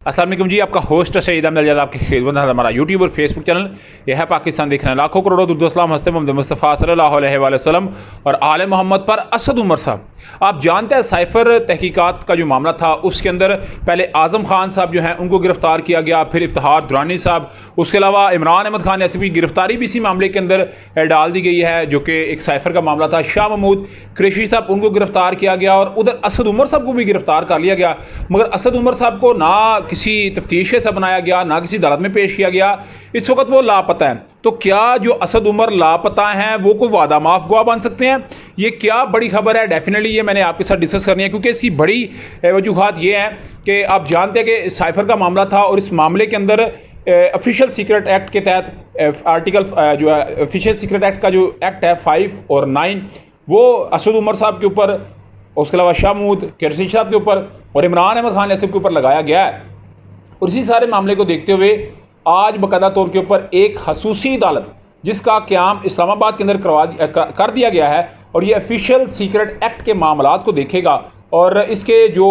अस्सलाम वालेकुम जी, आपका होस्ट सईद अहमद अल आपकी खिदमत है। हमारा यूट्यूब और फेसबुक चैनल यह है पाकिस्तान देखना। लाखों करोड़ों दुरुद हंसते मोहम्मद मुस्तफ़ा सल्लल्लाहु अलैहि वसल्लम और आले मोहम्मद पर असद उमर साहब। आप जानते हैं साइफ़र तहकीकात का जो मामला था उसके अंदर पहले आज़म खान साहब जो हैं उनको गिरफ़्तार किया गया, फिर इफ्तिखार दुरानी साहब, उसके अलावा इमरान अहमद खान ऐसी भी गिरफ़्तारी भी इसी मामले के अंदर डाल दी गई है जो कि एक साइफ़र का मामला था। शाह महमूद कुरैशी साहब उनको गिरफ़्तार किया गया और उधर असद उमर साहब को भी गिरफ़्तार कर लिया गया, मगर असद उमर साहब को ना किसी तफ्तीश से बनाया गया ना किसी अदालत में पेश किया गया। इस वक्त वो लापता हैं। तो क्या जो असद उमर लापता हैं वो कोई वादा माफ गवाह बन सकते हैं? ये क्या बड़ी खबर है? डेफिनेटली ये मैंने आपके साथ डिस्कस करनी है क्योंकि इसकी बड़ी वजूहात ये हैं कि आप जानते हैं कि साइफ़र का मामला था और इस मामले के अंदर ऑफिशियल सीक्रेट एक्ट के तहत आर्टिकल जो है ऑफिशियल सीक्रेट एक्ट का जो एक्ट है 5 और 9 वो असद उमर साहब के ऊपर, उसके अलावा शाह महमूद कुरैशी साहब के ऊपर और इमरान अहमद खान ऐसे के ऊपर लगाया गया है। और इसी सारे मामले को देखते हुए आज बाकायदा तौर के ऊपर एक खसूसी अदालत जिसका क़याम इस्लामाबाद के अंदर कर दिया गया है और ये ऑफिशियल सीक्रेट एक्ट के मामलात को देखेगा। और इसके जो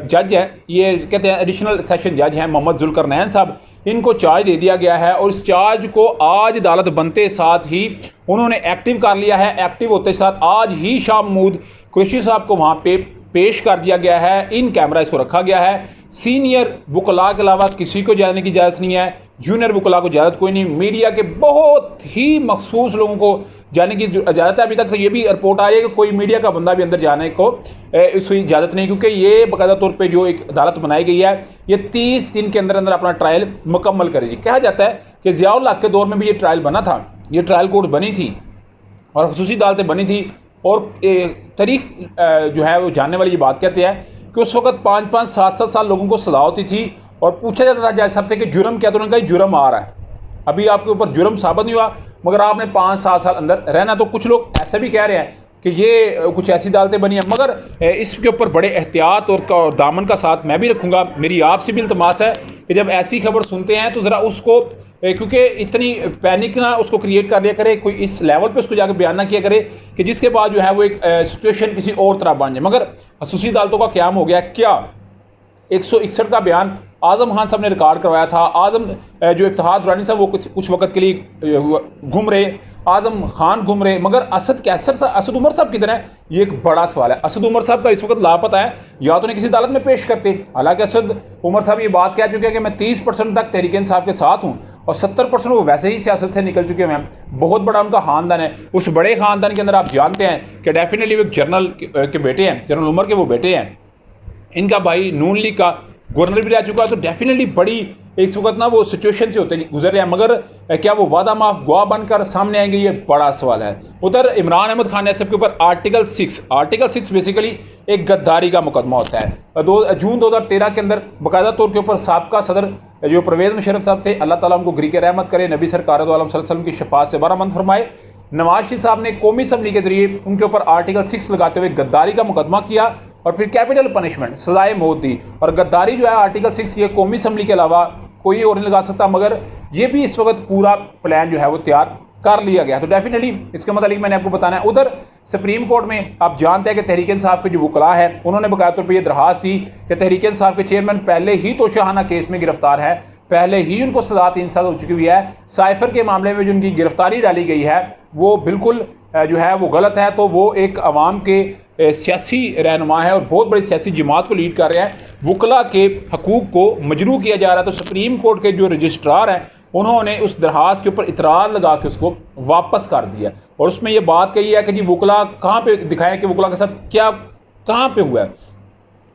जज हैं ये कहते हैं एडिशनल सेशन जज हैं मोहम्मद जुल्करनैन साहब, इनको चार्ज दे दिया गया है और इस चार्ज को आज अदालत बनते साथ ही उन्होंने एक्टिव कर लिया है। एक्टिव होते साथ आज ही शाह महमूद कुरैशी साहब को वहाँ पे पेश कर दिया गया है, इन कैमरा इसको रखा गया है। सीनियर वकला के अलावा किसी को जाने की इजाज़त नहीं है, जूनियर वकला को इजाज़त कोई नहीं, मीडिया के बहुत ही मखसूस लोगों को जाने की इजाज़त है। अभी तक तो ये भी रिपोर्ट आ रही है कि कोई मीडिया का बंदा भी अंदर जाने को इसकी इजाज़त नहीं, क्योंकि ये बाकायदा तौर पे जो एक अदालत बनाई गई है ये 30 दिन के अंदर अंदर अपना ट्रायल मुकम्मल करेगी। कहा जाता है कि ज़ियाउल हक के दौर में भी ये ट्रायल बना था, ये ट्रायल कोर्ट बनी थी और खसूसी अदालतें बनी थी और तारीख जो है वो जानने वाली ये बात कहते हैं कि उस वक्त 5-5, 7-7 साल लोगों को सज़ा होती थी और पूछा जाता था जज साहब से कि जुर्म क्या, तो उन्होंने कहा जुर्म आ रहा है, अभी आपके ऊपर जुर्म साबित नहीं हुआ मगर आपने 5-7 साल अंदर रहना। तो कुछ लोग ऐसे भी कह रहे हैं कि ये कुछ ऐसी अदालतें बनी हैं, मगर इसके ऊपर बड़े एहतियात और दामन का साथ मैं भी रखूँगा। मेरी आपसे भी इल्तमास है कि जब ऐसी खबर सुनते हैं तो ज़रा उसको क्योंकि इतनी पैनिक ना उसको क्रिएट कर दिया करे, कोई इस लेवल पे उसको जाकर बयान ना किया करे कि जिसके बाद जो है वो एक सिचुएशन किसी और तरह बन जाए। मगर खसूसी अदालतों का क़याम हो गया। क्या 161 का बयान आज़म खान साहब ने रिकॉर्ड करवाया था। आज़म जो इफ्तिखार दुरानी साहब वो कुछ वक्त के लिए घूम रहे, आज़म खान घूम रहे, मगर असद उमर साहब किधर है, ये एक बड़ा सवाल है। असद उमर साहब का इस वक्त लापता है, या तो उन्हें किसी अदालत में पेश करते। हालांकि असद उमर साहब ये बात कह चुके हैं कि मैं 30% तक तहरीक इंसाफ के साथ हूँ और 70% वो वैसे ही सियासत से निकल चुके हैं। बहुत बड़ा उनका ख़ानदान है। उस बड़े ख़ानदान के अंदर आप जानते हैं कि डेफिनेटली वो एक जनरल के बेटे हैं, जनरल उमर के वो बेटे हैं। इनका भाई नून लीग का गवर्नर भी रह चुका है। तो डेफिनेटली बड़ी इस वक्त ना वो सिचुएशन से होते गुजर रहे हैं, मगर क्या वो वादा माफ गवाह बनकर सामने आएंगे, ये बड़ा सवाल है। उधर इमरान अहमद खान साहब के ऊपर आर्टिकल 6 बेसिकली एक गद्दारी का मुकदमा होता है। जून 2013 के अंदर बाकायदा तौर के ऊपर साबका सदर जो परवेज़ मुशर्रफ साहब थे, अल्लाह ताला उनको गिरी के रहमत करे, नबी सरकार दो आलम सल्लल्लाहु अलैहि वसल्लम की शफाअत से बरामद फरमाए, नवाज शरीफ साहब ने कौमी असम्बली के जरिए उनके ऊपर आर्टिकल 6 लगाते हुए गद्दारी का मुकदमा किया और फिर कैपिटल पनिशमेंट सजाए मौत दी। और गद्दारी जो है आर्टिकल 6 ये कौमी असम्बली के अलावा कोई और नहीं लगा सकता, मगर ये भी इस वक्त पूरा प्लान जो है वो तैयार कर लिया गया। तो डेफिनेटली इसके मतलब मैंने आपको बताना है। उधर सुप्रीम कोर्ट में आप जानते हैं कि तहरीक इंसाफ के जो वकला है उन्होंने बाकायदा तौर पर यह दरखास्त दी कि तहरीक इंसाफ के चेयरमैन पहले ही तोशाखाना केस में गिरफ्तार है, पहले ही उनको सज़ा 3 साल हो चुकी हुई है। साइफ़र के मामले में जो उनकी गिरफ्तारी डाली गई है वो बिल्कुल जो है वो गलत है। तो वो एक अवाम के सियासी रहनुमा है और बहुत बड़ी सियासी जमात को लीड कर रहे हैं। वकला के हकूक़ को मजरू किया जा रहा है। तो सुप्रीम कोर्ट के जो रजिस्ट्रार हैं उन्होंने उस दरखास्त के ऊपर इतराज़ लगा के उसको वापस कर दिया और उसमें ये बात कही है कि जी वकला कहाँ पे दिखाएं कि वकला के साथ क्या कहाँ पे हुआ है।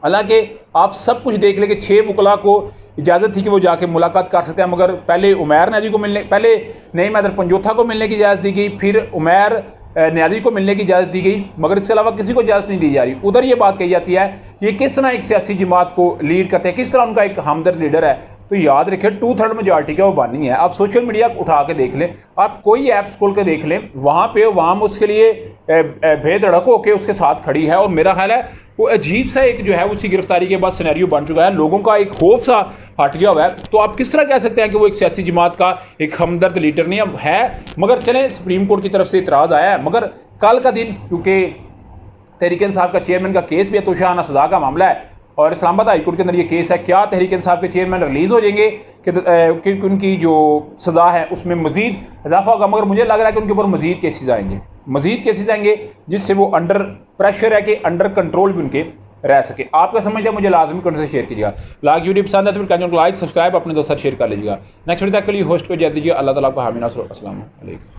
हालांकि आप सब कुछ देख लें कि 6 वकला को इजाज़त थी कि वो जाके मुलाकात कर सकते हैं, मगर पहले उमैर न्याजी को मिलने, पहले नईम हैदर पंजोथा को मिलने की इजाज़त दी गई, फिर उमैर न्याजी को मिलने की इजाज़त दी गई, मगर इसके अलावा किसी को इजाज़त नहीं दी जा रही। उधर ये बात कही जाती है ये किस तरह एक सियासी जमात को लीड करते हैं, किस तरह उनका एक हमदर्द लीडर है। तो याद रखें 2/3 मेजॉरिटी का वो बानी है। आप सोशल मीडिया उठा के देख लें, आप कोई ऐप्स खोल के देख लें, वहाँ पे वाम उसके लिए बेधड़क होकर उसके साथ खड़ी है। और मेरा ख्याल है वो अजीब सा एक जो है उसी गिरफ्तारी के बाद सिनेरियो बन चुका है, लोगों का एक खौफ सा हट गया हुआ है। तो आप किस तरह कह सकते हैं कि वो एक सियासी जमात का एक हमदर्द लीडर नहीं है। मगर चलें सुप्रीम कोर्ट की तरफ से इतराज़ आया है, मगर कल का दिन क्योंकि तहरीक इंसाफ का चेयरमैन का केस भी है, तोशाखाना सज़ा का मामला है, और इस्लामाबाद हाई कोर्ट के अंदर ये केस है। क्या तहरीक इंसाफ के चेयरमैन रिलीज़ हो जाएंगे कि उनकी जो सज़ा है उसमें मज़ीद इजाफा होगा, मगर मुझे लग रहा है कि उनके ऊपर मज़ीद केसेज आएंगे जिससे वो अंडर प्रेशर है कि अंडर कंट्रोल भी उनके रह सके। आपका समझ है, मुझे लाजमी कमेंट से शेयर कीजिएगा। वीडियो पसंद है तो फिर लाइक सब्सक्राइब अपने दोस्तों शेयर कर लीजिएगा। नेक्स्ट वीडियो तक के लिए होस्ट को इजाज़त दीजिए। अल्लाह ताला आपको हामी नासर। अस्सलाम वालेकुम।